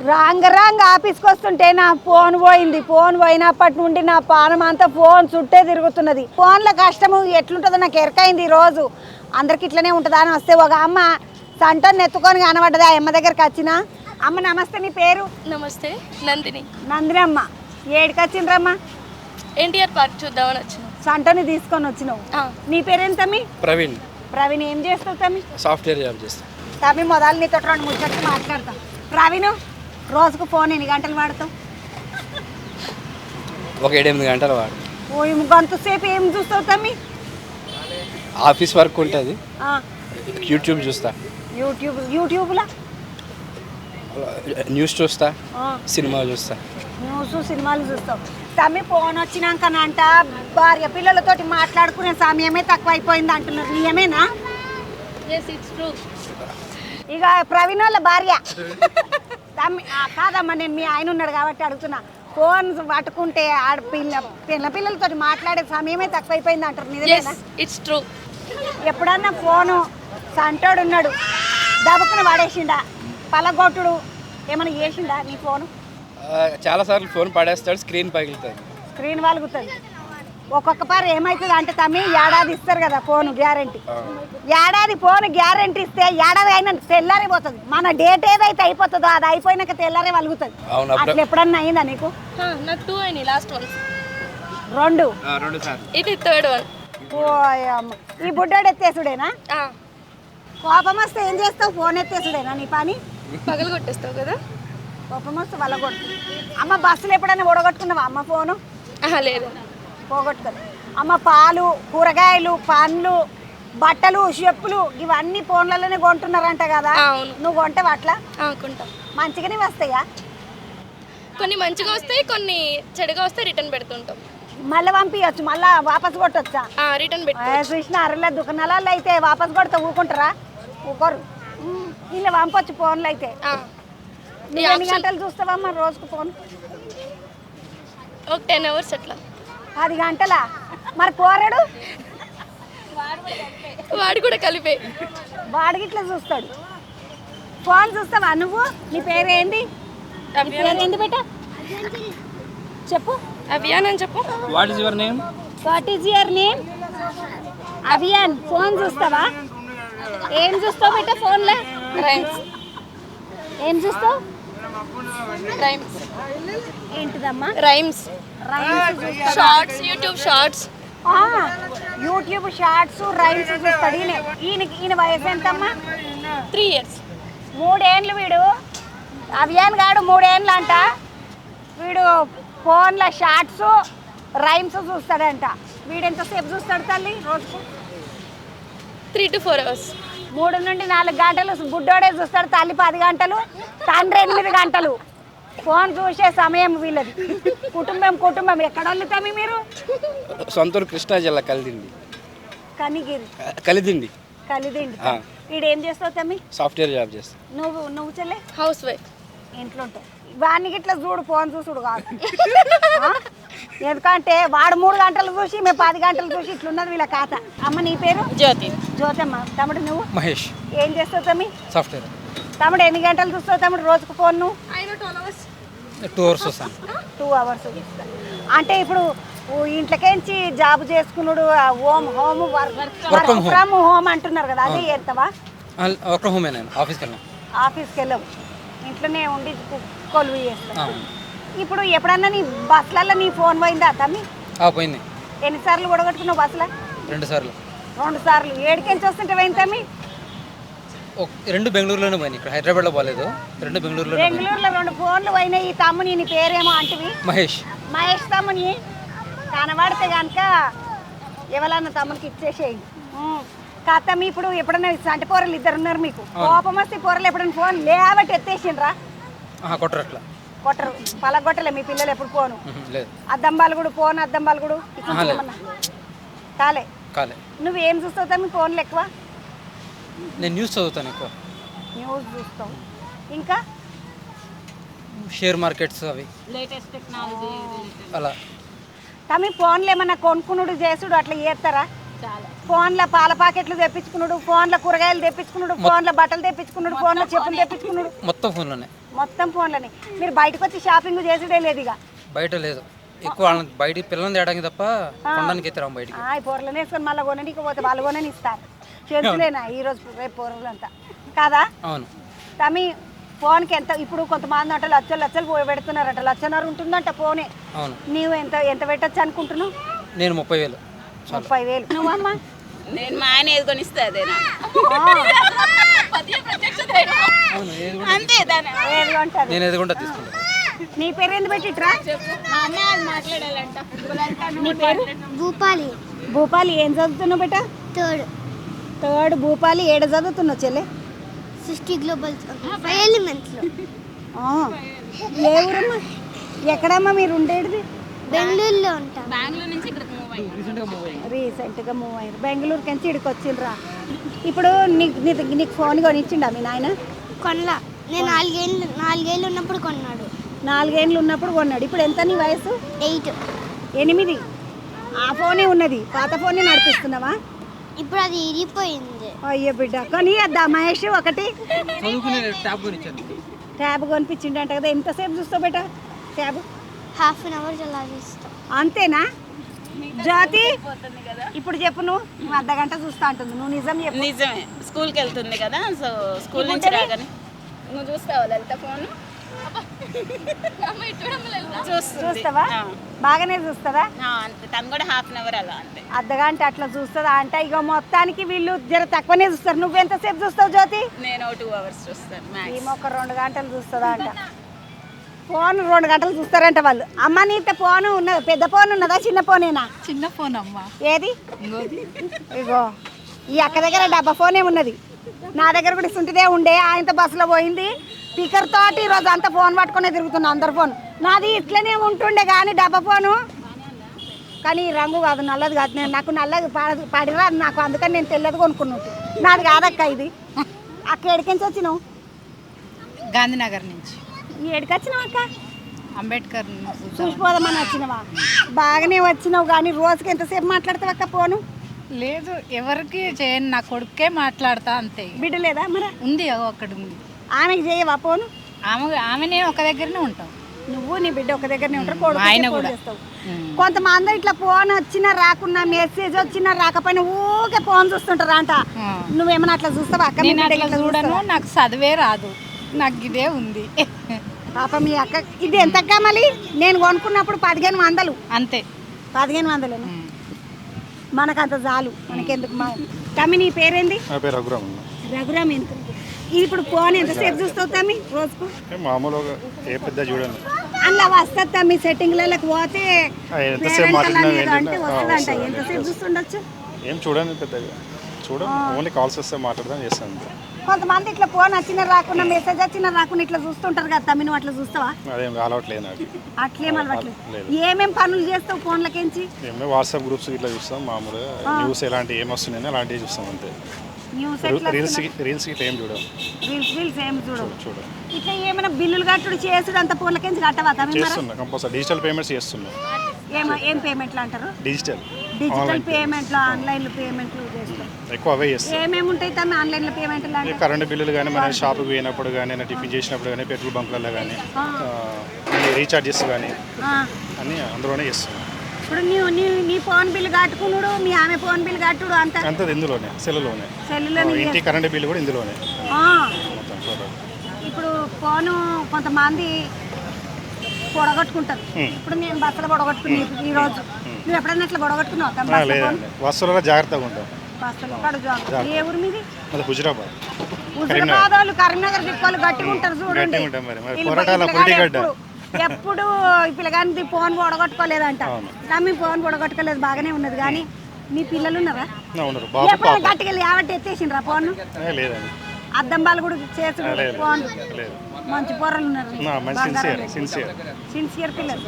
రాంగ ఆఫీస్కి వస్తుంటే నా ఫోన్ పోయింది. ఫోన్ పోయినప్పటి నుండి నా పానం అంతా ఫోన్ చుట్టే తిరుగుతున్నది. ఫోన్ల కష్టము ఎట్లుంటుందో నాకు ఎరకైంది. రోజు అందరికి ఇట్లనే ఉంటుందా అని వస్తే ఒక అమ్మ సంటోని ఎత్తుకొని కనబడ్డది. ఆ అమ్మ దగ్గరికి వచ్చిన అమ్మ నమస్తే, నీ పేరు? నమస్తే, నందిని. నందిని అమ్మ, ఏడికి వచ్చిండ్రమ్మా? ఎన్టీఆర్ పార్క్ చూద్దామని వచ్చిన. సంటోని తీసుకొని వచ్చినావు. నీ పేరేంటమ్మి? ప్రవీణ్. ప్రవీణ్ ఏం చేస్తావు తమ్మి? సాఫ్ట్వేర్ జాబ్ చేస్తా. తమ్మి మొదలు నీతో 2 ముచ్చట్లు మాట్లాడతాం. ప్రవీణ్, రోజుకు ఫోన్ ఎన్ని గంటలు వాడతావు? ఒక 7-8 గంటలు వాడు. ఓ గంతసేపు ఏం చూస్తావు తమ్మి? ఆఫీస్ వర్క్ ఉంటుంది, యూట్యూబ్ చూస్తా. యూట్యూబ్లో న్యూస్ చూస్తా, సినిమా చూస్తా. న్యూస్ సినిమాలు చూస్తావు. తమ్మి ఫోన్ వచ్చినాకనంట భార్య పిల్లలతోటి మాట్లాడుకునే సమయమే తక్కువ అయిపోయింది అంటున్నారు. నిజమేనా? ఇక ప్రవీణ్ వాళ్ళ భార్య తమ్మి కాదమ్మా, నేను మీ ఆయన ఉన్నాడు కాబట్టి అడుగుతున్నా. ఫోన్ పట్టుకుంటే పిల్లలతో మాట్లాడే సమయమే తక్కువైపోయింది అంటారు. నిజమేనా? It's true. ఎప్పుడన్నా ఫోను సంటోడు ఉన్నాడు దబుక్కున వాడేసిండా, పలగొట్టుడు ఏమైనా చేసిండా నీ ఫోను? చాలాసార్లు ఫోన్ పడేస్తాడు, స్క్రీన్ పగిలుతుంది. స్క్రీన్ వలుగుతుంది. ఒక్కొక్క పారు ఏమవుతుంది అంటే తమ్మి, ఏడాది ఇస్తారు కదా ఫోను గ్యారంటీ. ఏడాది ఫోన్ గ్యారంటీ ఇస్తే ఏడాది అయినా తెల్లారిపోతుంది. మన డేట్ ఏదైతే అయిపోతుందో అది అయిపోయినాక తెల్లారే వలుగుతుంది. అట్లా ఎప్పుడన్నా అయిందా నీకు? నాకు 2 అయినాయి, లాస్ట్ వన్ 2. ఇది థర్డ్ వన్. ఓ అమ్మ, ఈ బుడ్డోడు ఎత్తేసుడేనా? కోపం వస్తే ఏం చేస్తావు? ఫోన్ ఎత్తేసుడేనా నీ పని? పగలు కొట్టేస్తావు కదా. కోపం వస్తే వలగొట్టు. అమ్మ బస్సులు ఎప్పుడైనా ఓడగొట్టుకున్నావా అమ్మ ఫోను? లేదు, పోగొట్టుతుంది. అమ్మ పాలు, కూరగాయలు, పండ్లు, బట్టలు, చెప్పులు ఇవన్నీ ఫోన్లలోనే కొంటున్నారంట కదా. నువ్వు కొంటావు అట్లా? కొంటా. మంచిగానే వస్తాయా? కొన్ని మంచిగా వస్తాయి, కొన్ని చెడుగా వస్తే రిటర్న్ పెడుతుంటాం. మళ్ళీ పంపించచ్చు, మళ్ళీ వాపస్ కొట్టొచ్చా? రిటర్న్ పెట్టి కృష్ణ అరలే దుకాణాలలో అయితే వాపస్ కొడితే ఊకుంటారా? ఊకోరు. ఇలా పంపొచ్చు ఫోన్లు అయితే. నువ్వు ఎన్ని గంటలు చూస్తావమ్మా రోజుకు ఫోన్? ఒక 10 hours అట్లా. 10 గంటలా? మరి పోరాడు వాడు కూడా కలిపే. వాడికి ఇట్లా చూస్తాడు. ఫోన్ చూస్తావా నువ్వు? నీ పేరేంది? పేరేంది బేట? చెప్పు. అవియాన్ అని చెప్పు. What is your name? What is your name? Aviyaan. Phone చూస్తావా? ఏం చూస్తావు బేట ఫోన్లో? రైమ్స్. ఏం చూస్తావు? రైమ్స్. ఏంటిదమ్మా? Rhymes. Shorts, YouTube shorts. YouTube shorts, rhymes చూస్తాడు. ఈయన వయసు ఎంతమ్మా? 3 years. 3 ఏళ్ళు. వీడు అవియాన్ గాడు 3 ఏళ్ళు అంట. వీడు ఫోన్లో షార్ట్స్, రైమ్స్ చూస్తాడంట. వీడు ఎంతసేపు చూస్తాడు తల్లి రోజుకు? 3 to 4 hours. 3 నుండి 4 గంటలు బుడ్డోడే చూస్తాడు. తల్లి 10 గంటలు, తండ్రి 8 గంటలు. ఫోన్ చూసే సమయం వీళ్ళది. కుటుంబం ఎక్కడ వెళ్తామి మీరు? సొంతూరు కృష్ణా జిల్లా కలిదిండి. కనిగిరి. కలిదిండి. వీడు ఏం చేస్తావు తమ్మి? సాఫ్ట్వేర్ జాబ్ చేస్తా. నువ్వు చెల్లె? House wife. ఇంట్లో ఉంటావు. వాడికి ఇట్లా చూడు, ఫోన్ చూసుడు కాదు. ఎందుకంటే వాడు 3 గంటలు చూసి మేము 10 గంటలు చూసి ఇట్లున్నది వీళ్ళ ఖాత. అమ్మ నీ పేరు? జ్యోతి. జ్యోతమ్మ. తమ్ముడు నువ్వు? మహేష్. ఏం చేస్తావు తమ్మి? సాఫ్ట్వేర్. తమ్ముడు ఎన్ని గంటలు చూస్తావు తమ్ముడు రోజుకు ఫోన్? 2 hours వస్తాను. 2 hours చూస్తాను. అంటే ఇప్పుడు ఇంట్లోకేంచి జాబ్ చేసుకున్నాడు, వర్క్ ఫ్రమ్ హోమ్ అంటున్నారు కదా, అది చేస్తావా? వర్క్ ఫ్రమ్ హోమే. నేను ఆఫీస్కి వెళ్ళవు, ఇంట్లోనే ఉండి కొలువు చేస్తాను. ఇప్పుడు ఎప్పుడన్నా నీ బస్సులలో నీ ఫోన్ పోయిందా తమ్మి? పోయింది. ఎన్నిసార్లు కొడగొట్టుకున్నావు బస్సులో? 2 సార్లు. 2 సార్లు. ఏడికెంచి వస్తుంటే పోయింది తమ్మి? 2 బెంగళూరులోనే పోయినాయి. ఇక్కడ హైదరాబాద్లో పోలేదు. 2 బెంగళూరులో 2 ఫోన్లు పోయినాయి. ఈ తమ్ముని నీ పేరేమో అంటివి? మహేష్. తమ్ముని కనబడితే కనుక ఎవరన్నా తమ్మునికి ఇచ్చేసేయి. కాతమ్మి ఇప్పుడు ఎప్పుడన్నా సంటి పోరలు 2 ఉన్నారు మీకు. కోపం వస్తే పోరలు ఎప్పుడైనా ఫోన్ లేవట్టి ఎత్తేసిండ్రా? కొట్టరు. అట్లా కొట్టరు. పలగొట్టలే మీ పిల్లలు ఎప్పుడు ఫోను? అద్దంబాలు కూడా ఫోన్, అద్దంబాలు కూడా కాలే. నువ్వు ఏం చూస్తావు తమ్మి ఫోన్లు ఎక్కువ? నేను న్యూస్ చదువుతాను ఎక్కువ. న్యూస్ చూస్తావు. ఇంకా షేర్ మార్కెట్స్, అవి లేటెస్ట్ టెక్నాలజీ అలా. తమ్మి ఫోన్లు ఏమన్నా కొనుక్కునుడు చేసుడు అట్లా చేస్తారా? ఫోన్లో పాల ప్యాకెట్లు తెప్పించుకున్నాడు, ఫోన్లో కూరగాయలు తెప్పించుకున్నాడు, ఫోన్లో బట్టలు తెప్పించుకున్నాడు, ఫోన్లో చెప్పులు తెప్పించుకున్నాడు, మొత్తం ఫోన్లోనే. మొత్తం ఫోన్లోనే. మీరు బయటకు వచ్చి షాపింగ్ చేసుడే లేదు ఇక. బయట లేదు ఎక్కువ, వాళ్ళని బయట పిల్లల్ని తేడానికి తప్ప కొనడానికి అయితే రాము బయటికి. ఈ పొరలనే వేసుకొని మళ్ళీ కొనడానికి పోతే వాళ్ళు కొనని ఇస్తారు. చేతులేనా ఈరోజు రేపు పొరలంతా కాదా? అవును. తమి ఫోన్కి ఎంత ఇప్పుడు కొంతమంది అంటే లచ్చలు పెడుతున్నారట, లచ్చన్నర ఉంటుందంట ఫోనే. అవును. నీవు ఎంత ఎంత పెట్టచ్చు అనుకుంటున్నావు? నేను 30,000. 30,000. నువ్వమ్మా? నేను మా ఆయన ఏది కొనిస్తే అదే అంతే ఏది కొంటది? నేను ఎదుగుంటా తీసుకుంటాను. నీ పేరు ఎందుకు పెట్టిట్రా? మా అమ్మాయి అది మాట్లాడాలంట. నీ పేరు? భూపాలి భూపాలి. ఏం చదువుతున్నావు బేట? థర్డ్. భూపాలి. ఏడు చదువుతున్నావు చెల్లె? సృష్టి గ్లోబల్ ఎలిమెంట్స్లో. ఏ ఊరమ్మా? ఎక్కడమ్మా మీరు ఉండేది? బెంగళూరులో ఉంటాం. బెంగళూరు నుంచి ఇక్కడికి మూవ్ అయ్యాం. రీసెంట్గా మూవ్ అయ్యారు. బెంగళూరుకి నుంచి ఇక్కడికి వచ్చిండ్రా. ఇప్పుడు నీకు ఫోన్ కొనిచ్చిండా మీ నాయన? కొనలా. నేను నాలుగేళ్ళు ఉన్నప్పుడు కొన్నాడు. 4 ఏళ్ళు ఉన్నప్పుడు కొన్నాడు. ఇప్పుడు ఎంత నీ వయసు? 8. ఆ ఫోనే ఉన్నది, పాత ఫోనే నడిపిస్తున్నావా? ఇప్పుడు అది ఇరిగిపోయింది. అయ్యో బిడ్డ కొనియద్దా మహేష్ ఒకటి? చదువుకునే ట్యాబ్ కొనిచ్చాను. ట్యాబ్ కొనిపించిండంట కదా. ఎంతసేపు చూస్తావు బేట ట్యాబ్? ½ అన్ అవర్ అలా చూస్తాం. అంతేనా? జ్యోతి ఇప్పుడు చెప్పు, నువ్వు అర్ధగంట చూస్తా అంటుంది, నువ్వు నిజం చెప్పు. నిజమే, స్కూల్కి వెళ్తుంది కదా, సో స్కూల్ నుంచి రాగానే నువ్వు చూస్తావా లలిత ఫోన్? చూస్తావా? బాగానే చూస్తుందా? అంతే, తను కూడా ½ అన్ అవర్ అలా అంతే. అర్ధగంట అట్లా చూస్తుందా అంట. ఇక మొత్తానికి వీళ్ళు జర తక్కువనే చూస్తారు. నువ్వు ఎంతసేపు చూస్తావు జ్యోతి? నేను 2 hours చూస్తాను. ఈమె ఒక 2 గంటలు చూస్తుందా అంట. ఫోన్ 2 గంటలు చూస్తారంట వాళ్ళు. అమ్మ నీతో ఫోన్ ఉన్నది, పెద్ద ఫోన్ ఉన్నదా చిన్న ఫోనేనా? చిన్న ఫోన్ అమ్మా. ఏది? ఇగో ఈ అక్క దగ్గర డబ్బా ఫోనే ఉన్నది, నా దగ్గర కూడా సుంటిదే ఉండే. ఆయనతో బస్సులో పోయింది స్పీకర్ తోటి. ఈరోజు అంతా ఫోన్ పట్టుకునే తిరుగుతున్నా, అందరు ఫోన్. నాది ఇట్లనే ఉంటుండే కానీ డబ్బా ఫోను, కానీ రంగు కాదు, నల్లది కాదు. నేను నాకు నల్లది పడిరా నాకు, అందుకని నేను తెల్లది కొనుక్కున్నట్టు. నాది కాదక్క ఇది. అక్క ఎడికించి వచ్చినావు? గాంధీనగర్ నుంచి. ఎడికి వచ్చినావు అక్క? అంబేద్కర్ చూసిపోదామని వచ్చినావా? బాగానే వచ్చినావు కానీ రోజుకి ఎంతసేపు మాట్లాడతావు అక్క ఫోను? లేదు, ఎవరికి చేయను, నా కొడుకే మాట్లాడతా అంతే. బిడ్డ లేదా మరి? ఉంది, అక్కడ ఉంది. ఆమెకి చేయవా ఫోను? ఆమె నేను ఒక దగ్గరనే ఉంటాం. నువ్వు నీ బిడ్డ ఒక దగ్గరనే ఉంటారు, కొడుకు ఫోన్ చేస్తావు. కొంతమంది ఇట్లా ఫోన్ వచ్చినా రాకున్నా, మెసేజ్ వచ్చినా రాకపోయినా ఊకే ఫోన్ చూస్తుంటారా అంట. నువ్వేమన్నా అట్లా చూస్తావా అక్క? నేను అట్లా చూడను, నాకు చదివే రాదు, నాకు ఇదే ఉంది. పాప మీ అక్క ఇది ఎంతక్క? మళ్ళీ నేను కొనుక్కున్నప్పుడు 1500 అంతే. 1500 మనకు అంత చాలు, మనకెందుకు. తమ్మి నీ పేరేంది? నా పేరు రఘురామ్. రఘురామ్. ఎంత ఇప్పుడు ఫోన్ ఎంతసేపు చూస్తావు తమ్మి రోజుకు? మామూలుగా ఏ పెద్ద చూడండి, అందులో వస్తుంది తమ్మి. సెట్టింగ్లకి పోతే ఎంతసేపు మాట్లాడినా అంటే వస్తుందంట. ఎంతసేపు చూస్తుండొచ్చు? ఏం చూడండి, పెద్దగా చూడండి, ఓన్లీ కాల్స్ వస్తే మాట్లాడదాం చేస్తాను. కొంతమంది ఇట్లా ఫోన్ వచ్చినా రాకుండా, మెసేజ్ వచ్చినా రాకుండా ఇట్లా చూస్తుంటారు కదా తమ్మి, నువ్వు అట్లా చూస్తావా? అదేం అలవాట్లేదు నాకు. అట్లేం అలవాట్లేదు. ఏమేం పనులు చేస్తావు ఫోన్లకించి? మేము వాట్సాప్ గ్రూప్స్ ఇట్లా చూస్తాం, మామూలుగా న్యూస్ ఎలాంటివి ఏమొస్తున్నాయో అలాంటివి చూస్తాం అంతే. న్యూస్ రీల్స్ ఇట్లా ఏం చూడం. రీల్స్ ఏం చూడవు. ఇట్లా ఏమైనా బిల్లులు కట్టుడు చేసుడు అంత ఫోన్లకించి కట్టవా తమ్మి? చేస్తున్నా, కంపల్సరీ డిజిటల్ పేమెంట్స్ చేస్తున్నాం. ఏం పేమెంట్లు అంటారు? డిజిటల్ పేమెంట్లు, ఆన్లైన్ పేమెంట్లు చేస్తాం. ఎక్కువ అవే చేస్తాం. ఏమేమి ఉంటాయి తమ్మి ఆన్లైన్లో పేమెంట్లు అంటే? కరెంటు బిల్లులు కానీ, మన షాప్కి పోయినప్పుడు కానీ, టిఫిన్ చేసినప్పుడు కానీ, పెట్రోల్ బంక్లలో కానీ, రీఛార్జెస్ కానీ అన్నీ అందులోనే చేస్తున్నాం. ఇప్పుడు నీ ఫోన్ బిల్ కట్టుకున్నాడు, మీ ఆమె ఫోన్ బిల్ కట్టుడు అంతా ఇందులోనే, సెల్లులోనే. ఇంటి కరెంటు బిల్లు కూడా ఇందులోనే. ఇప్పుడు ఫోను కొంతమంది పొడగొట్టుకుంటారు. ఇప్పుడు నేను బస్సులో పొడగొట్టుకుని ఈరోజు నువ్వు ఎప్పుడైనా అట్లా పొడగొట్టుకున్నావు? లేదండి, బస్సులలో జాగ్రత్తగా ఉంటాం. బస్సులో ఏ ఊరు మీది? హుజరాబాద్. హుజరాబాద్ వాళ్ళు కరీంనగర్ దిక్కోళ్ళు గట్టిగా ఉంటారు చూడండి. ఎప్పుడు పిల్లగాని ఫోన్ పొడగొట్టుకోలేదంట. నమ్మి ఫోన్ పొడగొట్టుకోలేదు, బాగానే ఉన్నది. కానీ మీ పిల్లలు ఉన్నారా? గట్టిగా లేవట్టి ఎత్తేసిండ్రా ఫోన్? అద్దం బాలు కూడా చేసుడు ఫోన్. మంచి పొరలు ఉన్నారు, సిన్సియర్ పిల్లలు.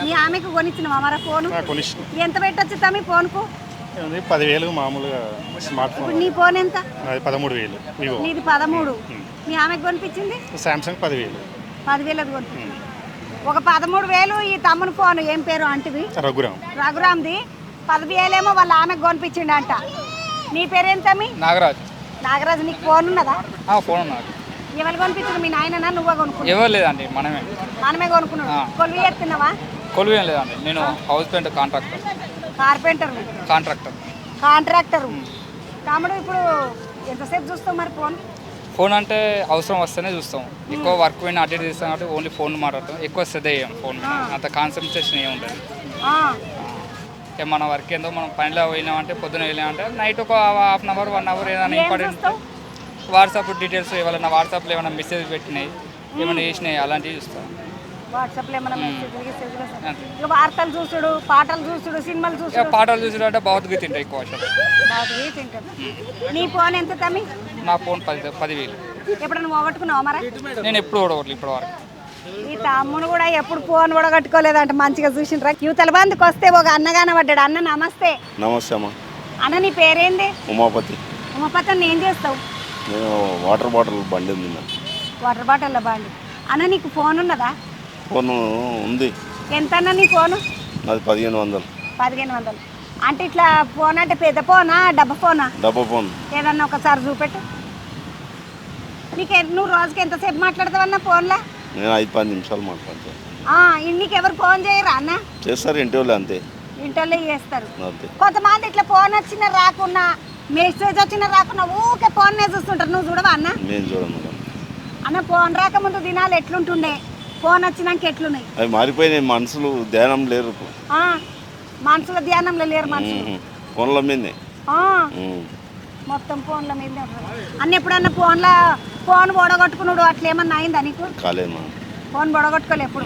మీ ఆమెకు కొనిచ్చినావా మరి ఫోన్? ఎంత పెట్టచ్చు తమ్మి ఫోన్కు? 10,000 మామూలుగా స్మార్ట్ ఫోన్. నీ ఫోన్ ఎంత? 13,000. నీది 13. మీ ఆమెకు కొనిపించింది సామ్సంగ్ 10,000. 10,000 అది కొనిపించింది. ఒక 13,000 ఈ తమ్ముని ఫోన్. ఏం పేరు అంటిది? రఘురామ్. రఘురామ్ది 10,000 ఏమో వాళ్ళ ఆమెకు కొనిపించిండంట. నీ పేరేం తమ్మి? నాగరాజ్. నాగరాజు, నీకు ఫోన్ ఉన్నదా? ఫోన్ ఉన్నది. ఎవరు కొనిపించారు? మీ నాయననా నువ్వే కొనుక్కున్నావు? ఎవరు లేదండి, మనమే కొనుక్కున్నాడు. కొలువు చేస్తున్నావా? కొలువు ఏం లేదండి, నేను హౌస్ పెయింట్ కాంట్రాక్టర్. కాంట్రాక్టర్. తమ్ముడు ఇప్పుడు ఎంతసేపు చూస్తావు మరి ఫోన్ అంటే అవసరం వస్తేనే చూస్తాం. ఎక్కువ వర్క్ పోయిన అటెండ్ చేస్తాం కాబట్టి ఓన్లీ ఫోన్ మాట్లాడతాం. ఎక్కువ శ్రద్ధ చేయం ఫోన్ మీద, అంత కాన్సన్ట్రేషన్ ఏమి ఉంటుంది. మన వర్క్ ఏందో మనం పనిలో పోయినామంటే పొద్దున వెళ్ళామంటే నైట్ ఒక ½ అవర్ 1 అవర్ ఏదైనా ఇంపార్టెంట్ వాట్సాప్ డీటెయిల్స్ ఏమైనా వాట్సాప్లో ఏమైనా మెసేజ్ పెట్టినాయి ఏమైనా చేసినాయి అలాంటివి చూస్తాం. వాట్సాప్లో ఏమైనా మెసేజ్, వార్తలు చూసుడు, పాటలు చూసుడు, సినిమాలు చూసుడు. పాటలు చూసుడు అంటే భగవద్గీత తింటాయి ఎక్కువ. నీ ఫోన్ ఎంత తమ్మి? నా ఫోన్ 10,000. ఎప్పుడు నువ్వు పోగొట్టుకున్నావా మరి? నేను ఎప్పుడు ఓడగొట్టలేదు ఇప్పటి వరకు. ఈ తమ్ముడు కూడా ఎప్పుడు ఫోన్ కూడా కట్టుకోలేదంట. మంచిగా చూసిండ్రా. యువతల బంధుకు వస్తే ఒక అన్నగానే పడ్డాడు. అన్న నమస్తే. నమస్తే అమ్మా. అన్న నీ పేరేంది? ఉమాపతి. ఉమాపతి అన్న ఏం చేస్తావు? నేను వాటర్ బాటిల్ బండి ఉంది. వాటర్ బాటిల్ బండి. అన్న నీకు ఫోన్ ఉన్నదా? ఫోన్ ఉంది. ఎంత అన్న నీ ఫోను? అది 1500. 1500 అంటే ఇట్లా ఫోన్ అంటే పెద్ద ఫోనా డబ్బా ఫోనా? డబ్బా ఫోన్. ఏదన్నా ఒకసారి చూపెట్టు. నువ్వు రోజుకి ఎంతసేపు మాట్లాడతావన్నా ఫోన్లో? నేను 5-10 నిమిషాలు మాట్లాడతాను. నీకు ఎవరు ఫోన్ చేయరా అన్న? చేస్తారు ఇంటి వాళ్ళు, అంతే. ఇంటోళ్ళే చేస్తారు. అంతే. కొంతమంది ఇట్లా ఫోన్ వచ్చినా రాకున్నా, మెసేజ్ వచ్చినా రాకున్నా ఊకే ఫోన్నే చూస్తుంటారు. నువ్వు చూడవా అన్న? నేను చూడను. అన్న ఫోన్ రాకముందు దినాలు ఎట్లుంటుండే, ఫోన్ వచ్చినాక ఎట్లున్నాయి? అవి మారిపోయినాయి. మనుషులు ధ్యానం లేరు. మనుషుల ధ్యానంలో లేరు మనుషులు. ఫోన్ల మీదే మొత్తం ఫోన్ల మీద. అన్న ఎప్పుడన్నా ఫోన్ బొడగొట్టుకున్నాడు అట్లా ఏమన్నా అయిందా నీకు? కాలేదు. ఫోన్ బొడగొట్టుకోలే ఎప్పుడు?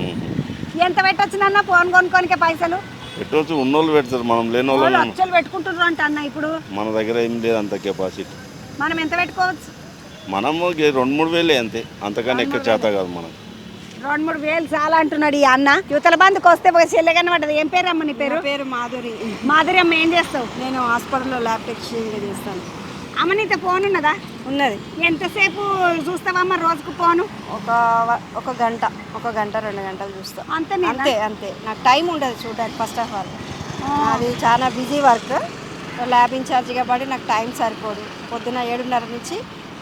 ఎంత పెట్టొచ్చునన్న ఫోన్ కొనుక్కోనికే పైసలు? పెట్టవచ్చు, ఉన్నోళ్ళు పెడతారు, మనం లేని వాళ్ళు లక్షలు పెట్టుకుంటున్నారు అంట అన్న. ఇప్పుడు మన దగ్గర ఏం లేదు అంత కెపాసిటీ. మనం ఎంత పెట్టుకోవచ్చు? మనము 2-3 వేలే అంతే, అంతకన్నా ఎక్కువ చేత కాదు మనకు. 2-3 వేలు చాలా అంటున్నాడు ఈ అన్న. యువతల బంధుకు వస్తే ఒక చెల్లెగానే పడ్డది. ఏం పేరు అమ్మ నీ పేరు? పేరు మాధురి. మాధురి అమ్మ ఏం చేస్తావు? నేను హాస్పిటల్లో ల్యాబ్ టెక్నీషియన్గా చేస్తాను. అమ్మ నీతో ఫోన్ ఉన్నదా? ఉన్నది. ఎంతసేపు చూస్తావమ్మా రోజుకు ఫోను? ఒక గంట 2 గంటలు చూస్తాను. అంతే. అంతే. నాకు టైం ఉండదు చూడడానికి. ఫస్ట్ ఆఫ్ ఆల్ అది చాలా బిజీ వర్క్. ల్యాబ్ ఇన్ఛార్జిగా పడి నాకు టైం సరిపోదు. పొద్దున 7:30 నుంచి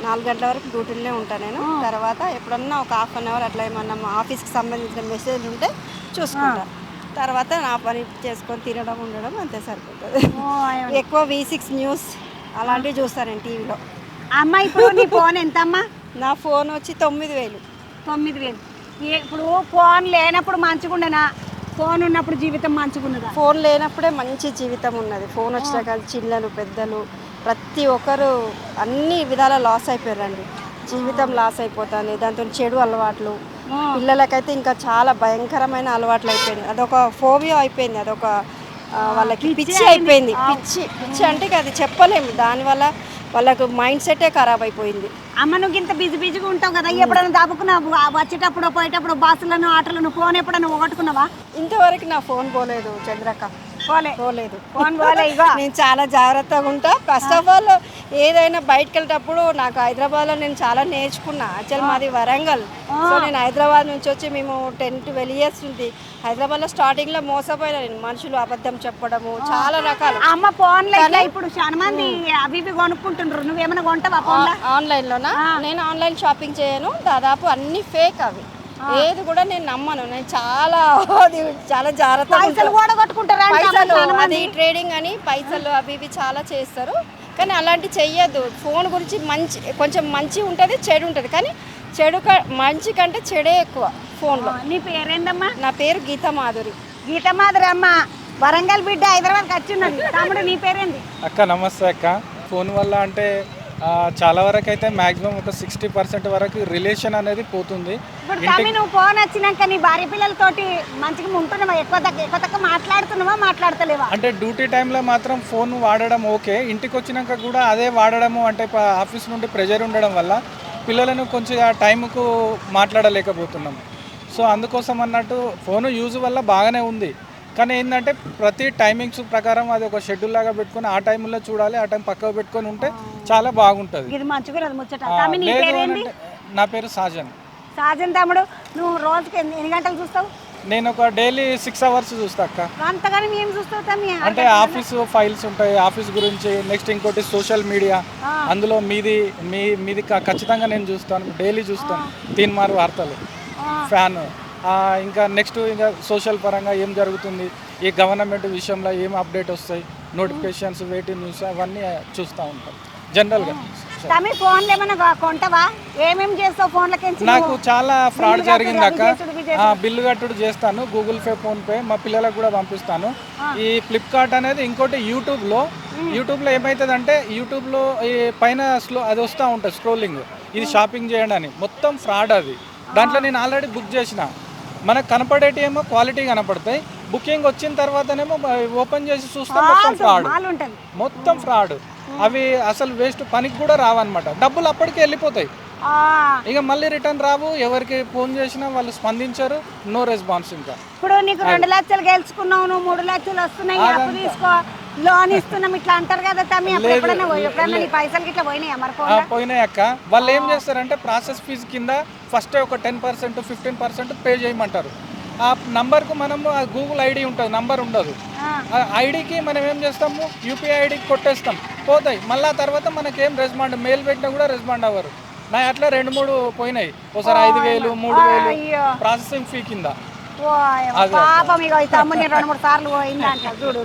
4 గంటల వరకు డ్యూటీలోనే ఉంటాను నేను. తర్వాత ఎప్పుడన్నా ఒక ½ అవర్ అట్లా ఏమన్నా ఆఫీస్కి సంబంధించిన మెసేజ్ ఉంటే చూసుకుంటా. తర్వాత నా పని చేసుకొని తినడం ఉండడం అంతే సరిపోతుంది. ఎక్కువ V6 న్యూస్ అలాంటివి చూస్తాను నేను టీవీలో. అమ్మ ఇప్పుడు నీ ఫోన్ ఎంత అమ్మా? నా ఫోన్ వచ్చి 9,000. 9,000. ఇప్పుడు ఫోన్ లేనప్పుడు మంచిగుండనా, ఫోన్ ఉన్నప్పుడు జీవితం మంచిగున్నదా? ఫోన్ లేనప్పుడే మంచి జీవితం ఉన్నది. ఫోన్ వచ్చినాక చిన్నలు పెద్దలు ప్రతి ఒక్కరు అన్ని విధాల లాస్ అయిపోయారండి. జీవితం లాస్ అయిపోతుంది. దాంతో చెడు అలవాట్లు, పిల్లలకైతే ఇంకా చాలా భయంకరమైన అలవాట్లు అయిపోయినాయి. అదొక ఫోబియా అయిపోయింది. అదొక వాళ్ళకి పిచ్చి అయిపోయింది. పిచ్చి అంటే అది చెప్పలేము. దానివల్ల వాళ్ళకు మైండ్ సెటే ఖరాబ్ అయిపోయింది. అమ్మ నువ్వు ఇంత బిజీగా ఉంటావు కదా, ఎప్పుడైనా దాపుకున్నావు? వచ్చేటప్పుడు పోయేటప్పుడు బస్సులను ఆటోలను ఫోన్ ఎప్పుడైనా పోగొట్టుకున్నావా? ఇంతవరకు నా ఫోన్ పోలేదు చంద్రక్క. పోలేదు. ఫోన్ పోలే. ఇగో నేను చాలా జాగ్రత్తగా ఉంటా. ఫస్ట్ ఆఫ్ ఆల్ ఏదైనా బయటకు వెళ్ళేటప్పుడు నాకు హైదరాబాద్లో నేను చాలా నేర్చుకున్నా. యాక్చువల్ మాది వరంగల్. సో నేను హైదరాబాద్ నుంచి వచ్చి మేము 10-12 ఇయర్స్ ఉంది హైదరాబాద్లో. స్టార్టింగ్లో మోసపోయినా నేను. మనుషులు అబద్ధం చెప్పడము చాలా రకాలు. అమ్మ ఫోన్లో ఇప్పుడు చాలా మంది అవి కొనుక్కుంటున్నారు. నువ్వేమైనా కొంటావా ఫోన్లో? ఆన్లైన్లోనా? నేను ఆన్లైన్ షాపింగ్ చేయను. దాదాపు అన్ని ఫేక్ అవి. ఏది కూడా నేను నమ్మను. నేను చాలా జాగ్రత్తగా పైసలు కూడా కొట్టుకుంటారా? అది ట్రేడింగ్ అని పైసలు అవి ఇవి చాలా చేస్తారు. కానీ అలాంటివి చెయ్యొద్దు. ఫోన్ గురించి కొంచెం మంచి ఉంటుంది, చెడు ఉంటుంది. కానీ మంచి కంటే చెడే ఎక్కువ ఫోన్లో. నీ పేరేందమ్మా? నా పేరు గీతా మాధురి. గీతా మాధురి అమ్మ వరంగల్ బిడ్డ హైదరాబాద్కి వచ్చిన్నది. తమ్ముడు నీ పేరేంది? అక్క నమస్తే అక్క. ఫోన్ వల్ల అంటే చాలా వరకు అయితే మ్యాక్సిమం ఒక 60% వరకు రిలేషన్ అనేది పోతుంది. ఇప్పుడు తమ్మి నువ్వు ఫోన్ వచ్చినాక నీ భార్య పిల్లలతోటి మంచిగా ఉంటున్నావా? ఎక్కువ మాట్లాడుతున్నావా, మాట్లాడతలేవా? అంటే డ్యూటీ టైంలో మాత్రం ఫోన్ వాడడం ఓకే. ఇంటికి వచ్చినాక కూడా అదే వాడడము. అంటే ఆఫీస్ నుండి ప్రెజర్ ఉండడం వల్ల పిల్లలను కొంచెం ఆ టైంకు మాట్లాడలేకపోతున్నాం. సో అందుకోసం అన్నట్టు ఫోను యూజ్ వల్ల బాగానే ఉంది. కానీ ఏంటంటే ప్రతి టైమింగ్స్ ప్రకారం అది ఒక షెడ్యూల్ లాగా పెట్టుకొని ఆ టైంలో చూడాలి. ఆ టైం పక్కకు పెట్టుకొని ఉంటే చాలా బాగుంటుంది. ఇది మంచిగా ముచ్చట. తమ్మి నీ పేరేంది? నా పేరు సాజన్. సాజన్. తమ్ముడు నువ్వు రోజుకి ఎన్ని గంటలు చూస్తావు? నేను ఒక డైలీ 6 అవర్స్ చూస్తా అక్క. అంతగానే ఏం చూస్తావు తమ్మి? అంటే ఆఫీస్ ఫైల్స్ ఉంటాయి, ఆఫీస్ గురించి, నెక్స్ట్ ఇంకోటి సోషల్ మీడియా, అందులో మీది ఖచ్చితంగా నేను చూస్తాను, డైలీ చూస్తాను. తీన్మార్ వార్తలు, ఫ్యాన్, ఇంకా నెక్స్ట్ ఇంకా సోషల్ పరంగా ఏం జరుగుతుంది, ఈ గవర్నమెంట్ విషయంలో ఏం అప్డేట్ వస్తాయి, నోటిఫికేషన్స్, వెయిటింగ్ న్యూస్ అవన్నీ చూస్తూ ఉంటాం జనరల్గా. తమ్మి ఫోన్లు ఏమైనా కొంటావా? ఏమేమి చేస్తావు ఫోన్లకి? నాకు చాలా ఫ్రాడ్ జరిగింది అక్క. బిల్లు కట్టుడు చేస్తాను, గూగుల్ పే, ఫోన్పే, మా పిల్లలకు కూడా పంపిస్తాను. ఈ ఫ్లిప్కార్ట్ అనేది ఇంకోటి యూట్యూబ్లో ఏమవుతుందంటే యూట్యూబ్లో ఈ పైన అది వస్తూ ఉంటుంది స్క్రోలింగ్, ఇది షాపింగ్ చేయండి అని, మొత్తం ఫ్రాడ్ అది. దాంట్లో నేను ఆల్రెడీ బుక్ చేసిన, మనకు కనపడేటి ఏమో క్వాలిటీ కనపడతాయి, బుకింగ్ వచ్చిన తర్వాతనేమో ఓపెన్ చేసి చూస్తే మొత్తం ఫ్రాడ్, మొత్తం ఫ్రాడ్. అవి అసలు వేస్ట్, పనికి కూడా రావన్నమాట, డబ్బులు అప్పటికే వెళ్ళిపోతాయి, ఇక మళ్ళీ రిటర్న్ రావు. ఎవరికి ఫోన్ చేసినా వాళ్ళు స్పందించారు, నో రెస్పాన్స్. ఇంకా ఇప్పుడు నీకు 2 లక్షలు గెలుచుకున్నావు, నువ్వు 3 లక్షలు వస్తున్నాయి, అప్పు తీసుకో, లోన్ ఇస్తున్నాం ఇట్లా అంటారు కదా తమ్మి. ఎప్పుడన్నా నీ పైసలకి ఇట్లా పోయినాయా? మరి పోయినాయి అక్క. వాళ్ళు ఏం చేస్తారంటే ప్రాసెస్ ఫీజు కింద ఫస్ట్ ఒక 10%, 15% పే చేయమంటారు. ఆ నంబర్కు మనము గూగుల్ ఐడి ఉంటుంది, నంబర్ ఉండదు. ఆ ఐడికి మనం ఏం చేస్తాము, యూపీఐ ఐడికి కొట్టేస్తాం, పోతాయి. మళ్ళీ తర్వాత మనకేం రెస్పాండ్, మెయిల్ పెట్టినా కూడా రెస్పాండ్ అవ్వరు. నా అట్లా 2-3 పోయినాయి, ఒకసారి 5,000, 3,000 ప్రాసెసింగ్ ఫీ కింద. పాపం ఇక తమ్ముని 2-3 సార్లు పోయిందంట చూడు.